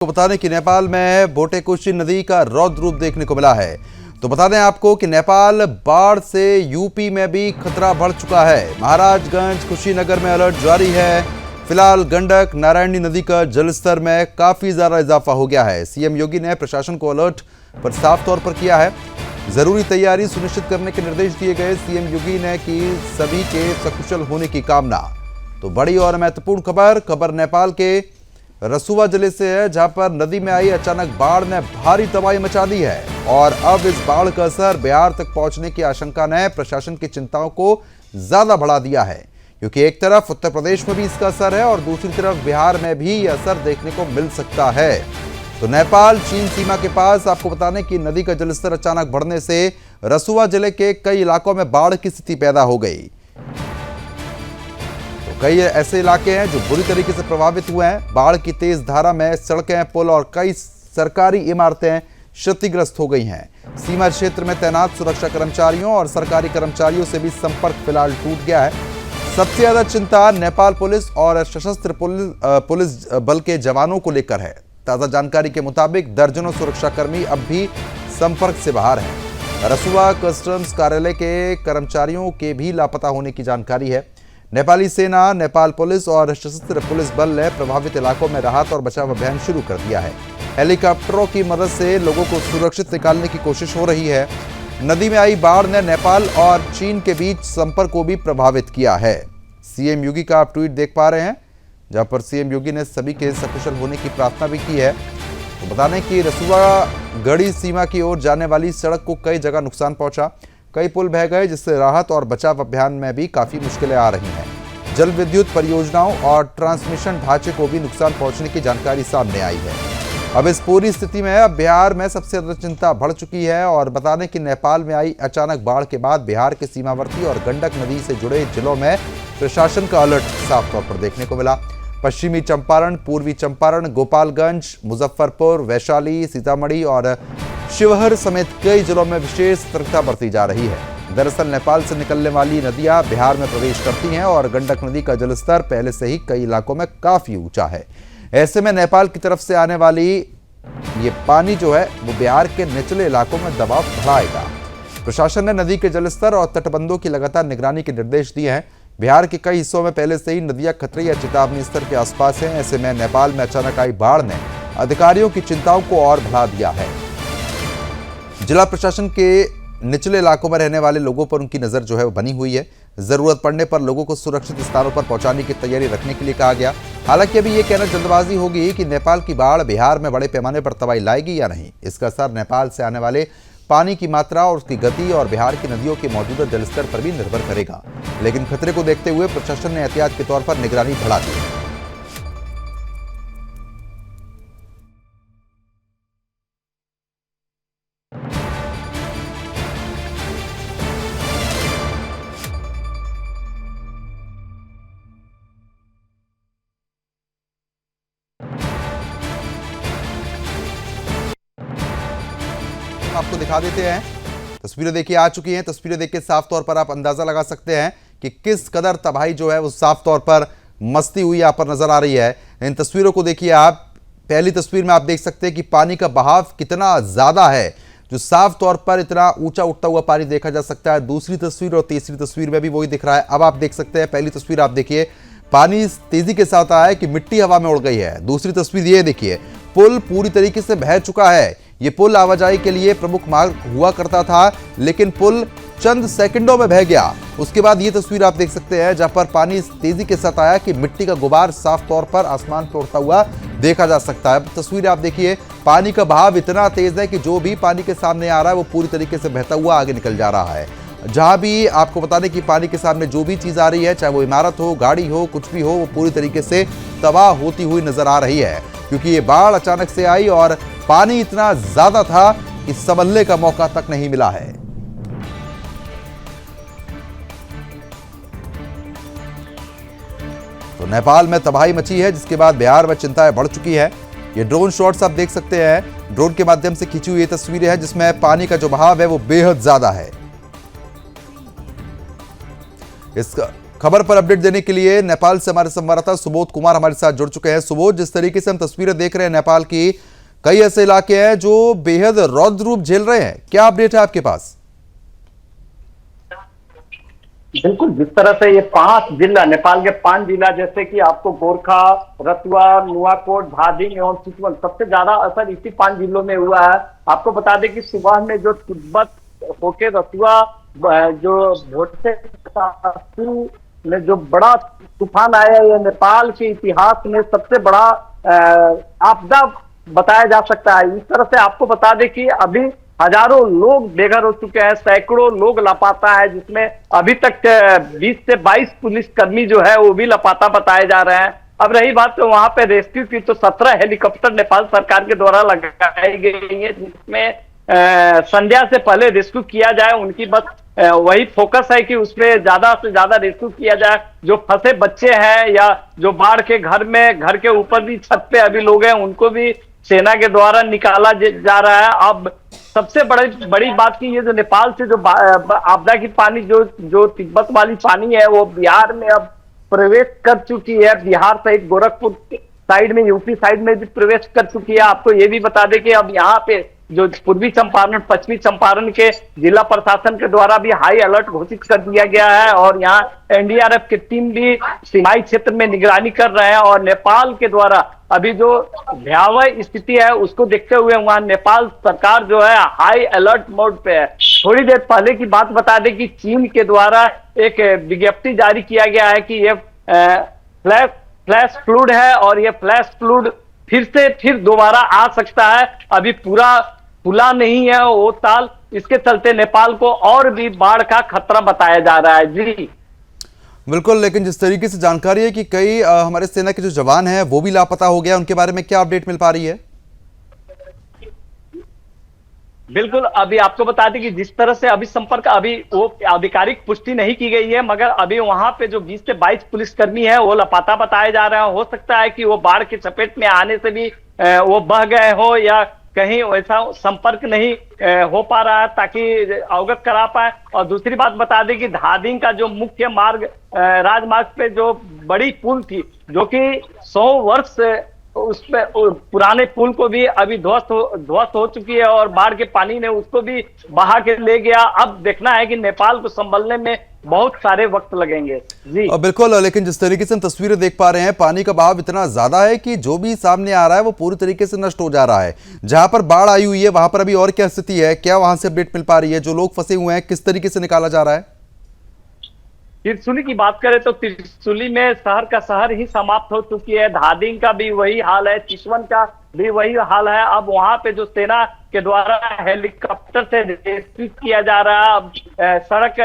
को बता दें कि नेपाल में बोटेकोशी नदी का रौद्र रूप देखने को मिला है। तो बता दें आपको कि नेपाल बाढ़ से यूपी में भी खतरा बढ़ चुका है। महाराजगंज, कुशीनगर में अलर्ट जारी है। फिलहाल गंडक, नारायणी नदी का जलस्तर में काफी ज्यादा इजाफा हो गया है। सीएम योगी ने प्रशासन को अलर्ट पर साफ तौर पर किया है। जरूरी तैयारी सुनिश्चित करने के निर्देश दिए गए। सीएम योगी ने की सभी के सकुशल होने की कामना। तो बड़ी और महत्वपूर्ण खबर नेपाल के रसुवा जिले से है, जहां पर नदी में आई अचानक बाढ़ ने भारी तबाही मचा दी है और अब इस बाढ़ का असर बिहार तक पहुंचने की आशंका ने प्रशासन की चिंताओं को ज्यादा बढ़ा दिया है, क्योंकि एक तरफ उत्तर प्रदेश में भी इसका असर है और दूसरी तरफ बिहार में भी यह असर देखने को मिल सकता है। तो नेपाल चीन सीमा के पास आपको बता दें कि नदी का जलस्तर अचानक बढ़ने से रसुवा जिले के कई इलाकों में बाढ़ की स्थिति पैदा हो गई। कई ऐसे इलाके हैं जो बुरी तरीके से प्रभावित हुए हैं। बाढ़ की तेज धारा में सड़कें, पुल और कई सरकारी इमारतें क्षतिग्रस्त हो गई हैं। सीमा क्षेत्र में तैनात सुरक्षा कर्मचारियों और सरकारी कर्मचारियों से भी संपर्क फिलहाल टूट गया है। सबसे ज्यादा चिंता नेपाल पुलिस और सशस्त्र पुलिस बल के जवानों को लेकर है। ताजा जानकारी के मुताबिक दर्जनों सुरक्षाकर्मी अब भी संपर्क से बाहर हैं। रसुवा कस्टम्स कार्यालय के कर्मचारियों के भी लापता होने की जानकारी है। नेपाली सेना, नेपाल पुलिस और सशस्त्र पुलिस बल ने प्रभावित इलाकों में राहत और बचाव अभियान शुरू कर दिया है। हेलीकॉप्टरों की मदद से लोगों को सुरक्षित निकालने की कोशिश हो रही है। नदी में आई बाढ़ ने नेपाल और चीन के बीच संपर्क को भी प्रभावित किया है। सीएम योगी का आप ट्वीट देख पा रहे हैं, जहां पर सीएम योगी ने सभी के सकुशल होने की प्रार्थना भी की है। तो बता दें कि रसुवा गढ़ी सीमा की ओर जाने वाली सड़क को कई जगह नुकसान पहुंचा। कई पुल बह गए, जिससे राहत और बचाव अभियान में भी काफी मुश्किलें आ रही हैं। जल विद्युत परियोजनाओं और ट्रांसमिशन ढांचे को भी नुकसान पहुंचने की जानकारी सामने आई है। अब इस पूरी स्थिति में अब बिहार में सबसे ज्यादा चिंता बढ़ चुकी है और बता दें कि नेपाल में आई अचानक बाढ़ के बाद बिहार के सीमावर्ती और गंडक नदी से जुड़े जिलों में प्रशासन का अलर्ट साफ तौर पर देखने को मिला। पश्चिमी चंपारण, पूर्वी चंपारण, गोपालगंज, मुजफ्फरपुर, वैशाली, सीतामढ़ी और शिवहर समेत कई जिलों में विशेष सतर्कता बरती जा रही है। दरअसल नेपाल से निकलने वाली नदियां बिहार में प्रवेश करती हैं और गंडक नदी का जलस्तर पहले से ही कई इलाकों में काफी ऊंचा है। ऐसे में नेपाल की तरफ से आने वाली ये पानी जो है वो बिहार के निचले इलाकों में दबाव बढ़ाएगा। प्रशासन ने नदी के जलस्तर और तटबंधों की लगातार निगरानी के निर्देश दिए हैं। बिहार के कई हिस्सों में पहले से ही नदियां खतरे या चेतावनी स्तर के आसपास हैं। ऐसे में नेपाल में अचानक आई बाढ़ ने अधिकारियों की चिंताओं को और बढ़ा दिया है। जिला प्रशासन के निचले इलाकों में रहने वाले लोगों पर उनकी नजर जो है वो बनी हुई है। जरूरत पड़ने पर लोगों को सुरक्षित स्थानों पर पहुंचाने की तैयारी रखने के लिए कहा गया। हालांकि अभी ये कहना जल्दबाजी होगी कि नेपाल की बाढ़ बिहार में बड़े पैमाने पर तबाही लाएगी या नहीं। इसका असर नेपाल से आने वाले पानी की मात्रा और उसकी गति और बिहार की नदियों के मौजूदा जलस्तर पर भी निर्भर करेगा। लेकिन खतरे को देखते हुए प्रशासन ने एहतियात के तौर पर निगरानी बढ़ा दी है। आपको दिखा देते हैं, तस्वीरें देखिए आ चुकी हैं। तस्वीरें देख के साफ तौर पर आप अंदाजा लगा सकते हैं कि किस कदर तबाही जो है वो साफ तौर पर मस्ती हुई यहाँ पर नजर आ रही है। इन तस्वीरों को देखिए आप। पहली तस्वीर में आप देख सकते हैं कि पानी का बहाव कितना ज्यादा है, जो साफ तौर पर इतना ऊंचा उठता हुआ पानी देखा जा सकता है। दूसरी तस्वीर और तीसरी तस्वीर में भी वही दिख रहा है। अब आप देख सकते हैं, पहली तस्वीर आप देखिए, पानी तेजी के साथ आया है कि मिट्टी हवा में उड़ गई है। दूसरी तस्वीर ये देखिए, पुल पूरी तरीके से बह चुका है। ये पुल आवाजाही के लिए प्रमुख मार्ग हुआ करता था, लेकिन पुल चंद सेकंडों में बह गया। उसके बाद ये तस्वीर आप देख सकते हैं, जहां पर पानी तेजी के साथ आया कि मिट्टी का गुबार साफ तौर पर आसमान पर उड़ता हुआ देखा जा सकता है। तस्वीर आप देखिए, पानी का बहाव इतना तेज है कि जो भी पानी के सामने आ रहा है वो पूरी तरीके से बहता हुआ आगे निकल जा रहा है। जहां भी आपको बता दें कि पानी के सामने जो भी चीज आ रही है, चाहे वो इमारत हो, गाड़ी हो, कुछ भी हो, वो पूरी तरीके से तबाह होती हुई नजर आ रही है, क्योंकि ये बाढ़ अचानक से आई और पानी इतना ज्यादा था कि संभलने का मौका तक नहीं मिला है। तो नेपाल में तबाही मची है, जिसके बाद बिहार में चिंताएं बढ़ चुकी है। ये ड्रोन शॉट्स आप देख सकते हैं, ड्रोन के माध्यम से खींची हुई तस्वीरें हैं, जिसमें पानी का जो बहाव है वो बेहद ज्यादा है। खबर पर अपडेट देने के लिए नेपाल से हमारे संवाददाता सुबोध कुमार हमारे साथ जुड़ चुके हैं। सुबोध, जिस तरीके से हम तस्वीरें देख रहे हैं नेपाल की, कई ऐसे इलाके हैं जो बेहद रौद्र रूप झेल रहे हैं, क्या अपडेट है आपके पास? बिल्कुल, जिस तरह से ये 5 जिला, नेपाल के 5 जिला, जैसे कि आपको गोरखा, रतुआ, नुआकोट, धादिङ एवं चितवन, सबसे ज्यादा असर इसी 5 जिलों में हुआ है। आपको बता दें कि सुबह में जो तिब्बत होके रतुआ, जो भोटे में जो बड़ा तूफान आया, ये नेपाल के इतिहास में सबसे बड़ा आपदा बताया जा सकता है। इस तरह से आपको बता दें कि अभी हजारों लोग बेघर हो चुके हैं, सैकड़ों लोग लापता है, जिसमें अभी तक 20 से 22 पुलिसकर्मी जो है वो भी लापता बताए जा रहे हैं। अब रही बात तो वहां पे रेस्क्यू की, तो 17 हेलीकॉप्टर नेपाल सरकार के द्वारा लगाई गई है, जिसमें संध्या से पहले रेस्क्यू किया जाए, उनकी बस वही फोकस है कि उसमें ज्यादा से ज्यादा रेस्क्यू किया जाए। जो फंसे बच्चे हैं या जो बाढ़ के घर में, घर के ऊपर भी छत पे अभी लोग हैं, उनको भी सेना के द्वारा निकाला जा रहा है। अब सबसे बड़ी बात की, ये जो नेपाल से जो आपदा की पानी, जो तिब्बत वाली पानी है, वो बिहार में अब प्रवेश कर चुकी है। बिहार सहित गोरखपुर साइड में, यूपी साइड में भी प्रवेश कर चुकी है। आपको ये भी बता दें कि अब यहाँ पे जो पूर्वी चंपारण, पश्चिमी चंपारण के जिला प्रशासन के द्वारा भी हाई अलर्ट घोषित कर दिया गया है, और यहाँ एनडीआरएफ की टीम भी सीमाई क्षेत्र में निगरानी कर रहे हैं। और नेपाल के द्वारा अभी जो भयावह स्थिति है उसको देखते हुए वहां नेपाल सरकार जो है हाई अलर्ट मोड पे है। थोड़ी देर पहले की बात बता दें कि चीन के द्वारा एक विज्ञप्ति जारी किया गया है कि ये फ्लैश फ्लूड है, और ये फ्लैश फ्लूड फिर दोबारा आ सकता है। अभी पूरा खुला नहीं है वो ताल, इसके चलते नेपाल को और भी बाढ़ का खतरा बताया जा रहा है। जी बिल्कुल, लेकिन जिस तरीके से जानकारी है कि कई हमारे सेना के जो जवान हैं वो भी लापता हो गया, उनके बारे में क्या अपडेट मिल पा रही है? बिल्कुल, अभी आपको बता दें कि जिस तरह से अभी संपर्क, अभी वो आधिकारिक पुष्टि नहीं की गई है, मगर अभी वहां पे जो 20 से 22 पुलिसकर्मी है वो लापता बताए जा रहे हैं। हो सकता है कि वो बाढ़ की चपेट में आने से भी वो बह गए हो, या कहीं वैसा संपर्क नहीं हो पा रहा है, ताकि अवगत करा पाए। और दूसरी बात बता दें कि धादिङ का जो मुख्य मार्ग, राजमार्ग पे जो बड़ी पुल थी, जो कि 100 वर्ष उसपे पुराने पुल को भी अभी ध्वस्त हो चुकी है, और बाढ़ के पानी ने उसको भी बहा के ले गया। अब देखना है कि नेपाल को संभलने में बहुत सारे वक्त लगेंगे। जी बिल्कुल, लेकिन जिस तरीके से हम तस्वीरें देख पा रहे हैं, पानी का बहाव इतना ज्यादा है कि जो भी सामने आ रहा है वो पूरी तरीके से नष्ट हो जा रहा है। जहां पर बाढ़ आई हुई है वहां पर अभी और क्या स्थिति है, क्या वहां से अपडेट मिल पा रही है? जो लोग फंसे हुए हैं किस तरीके से निकाला जा रहा है? त्रिशूली की बात करें तो त्रिशूली में शहर का शहर ही समाप्त हो चुकी है। धादिङ का भी वही हाल है, चितवन का भी वही हाल है। अब वहां पे जो सेना के द्वारा हेलीकॉप्टर से रेस्क्यू किया जा रहा है। अब सड़क,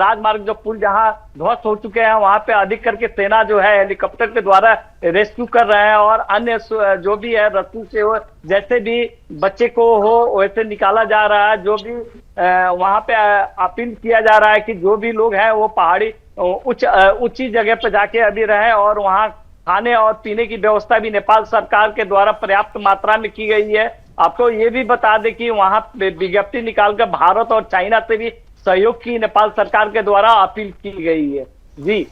राजमार्ग, जो पुल जहां ध्वस्त हो चुके हैं, वहां पे अधिक करके सेना जो है हेलीकॉप्टर के द्वारा रेस्क्यू कर रहे हैं, और अन्य जो भी है रस्सी से वो जैसे भी बच्चे को हो वैसे निकाला जा रहा है। जो भी वहां पे अपील किया जा रहा है कि जो भी लोग हैं वो पहाड़ी ऊंची जगह पे जाके अभी रहे, और वहां खाने और पीने की व्यवस्था भी नेपाल सरकार के द्वारा पर्याप्त मात्रा में की गई है। आपको ये भी बता दें कि वहां विज्ञप्ति निकालकर भारत और चाइना से भी सहयोग की नेपाल सरकार के द्वारा अपील की गई है। जी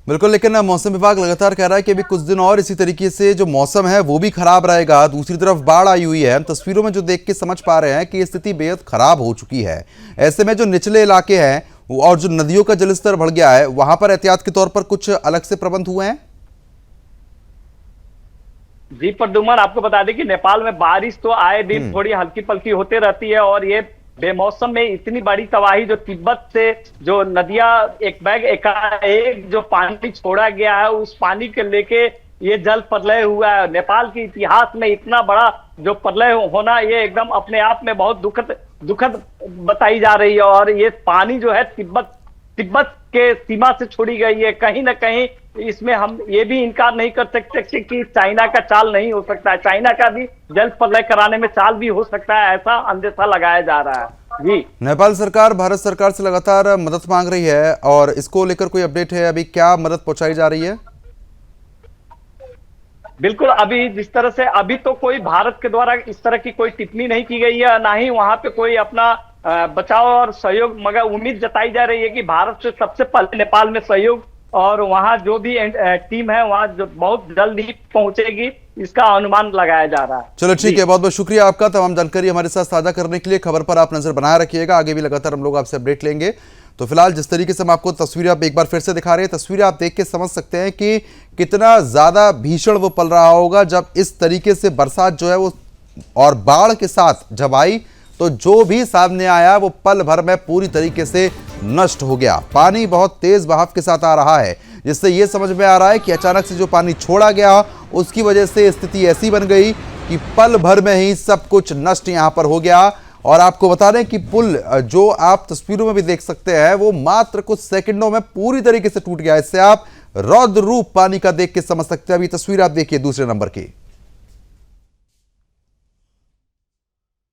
बिल्कुल, लेकिन मौसम विभाग लगातार कह रहा है कि अभी कुछ दिन और इसी तरीके से जो मौसम है वो भी खराब रहेगा। दूसरी तरफ बाढ़ आई हुई है, हम तस्वीरों में जो देख के समझ पा रहे हैं कि स्थिति बेहद खराब हो चुकी है। ऐसे में जो निचले इलाके हैं और जो नदियों का जलस्तर बढ़ गया है, वहां पर एहतियात के तौर पर कुछ अलग से प्रबंध हुए हैं? जी प्रद्युमन, आपको बता दें कि नेपाल में बारिश तो आए दिन थोड़ी हल्की पल्की होते रहती है, और ये बेमौसम में इतनी बड़ी तबाही, जो तिब्बत से जो नदियां एकाएक जो पानी छोड़ा गया है, उस पानी के लेके ये जल प्रलय हुआ है। नेपाल के इतिहास में इतना बड़ा जो प्रलय होना, ये एकदम अपने आप में बहुत दुखद बताई जा रही है। और ये पानी जो है तिब्बत के सीमा से छोड़ी गई है। कहीं ना कहीं इसमें हम ये भी इनकार नहीं कर सकते कि चाइना का चाल नहीं हो सकता है, चाइना का भी जल प्रलय कराने में चाल भी हो सकता है, ऐसा अंदेशा लगाया जा रहा है। जी नेपाल सरकार भारत सरकार से लगातार मदद मांग रही है, और इसको लेकर कोई अपडेट है? अभी क्या मदद पहुंचाई जा रही है? बिल्कुल, अभी जिस तरह से अभी तो कोई भारत के द्वारा इस तरह की कोई टिप्पणी नहीं की गई है, ना ही वहां पे कोई अपना बचाव और सहयोग, मगर उम्मीद जताई जा रही है कि भारत से सबसे पहले नेपाल में सहयोग और वहां जो भी टीम है वहां जो बहुत जल्द ही पहुंचेगी, इसका अनुमान लगाया जा रहा है। चलो ठीक है, बहुत बहुत शुक्रिया आपका तमाम जानकारी हमारे साथ साझा करने के लिए। खबर पर आप नजर बनाए रखिएगा, आगे भी लगातार हम लोग आपसे अपडेट लेंगे। तो फिलहाल जिस तरीके से हम आपको तस्वीरें आप एक बार फिर से दिखा रहे हैं, तस्वीरें आप देख के समझ सकते हैं कि कितना ज्यादा भीषण वो पल रहा होगा जब इस तरीके से बरसात जो है वो और बाढ़ के साथ जब आई, तो जो भी सामने आया वो पल भर में पूरी तरीके से नष्ट हो गया। पानी बहुत तेज बहाव के साथ आ रहा है, जिससे ये समझ में आ रहा है कि अचानक से जो पानी छोड़ा गया उसकी वजह से स्थिति ऐसी बन गई कि पल भर में ही सब कुछ नष्ट यहां पर हो गया। और आपको बता दें कि पुल जो आप तस्वीरों में भी देख सकते हैं वो मात्र कुछ सेकंडों में पूरी तरीके से टूट गया। इससे आप रौद्र रूप पानी का देख के समझ सकते हैं। अभी तस्वीर आप देखिए दूसरे नंबर की।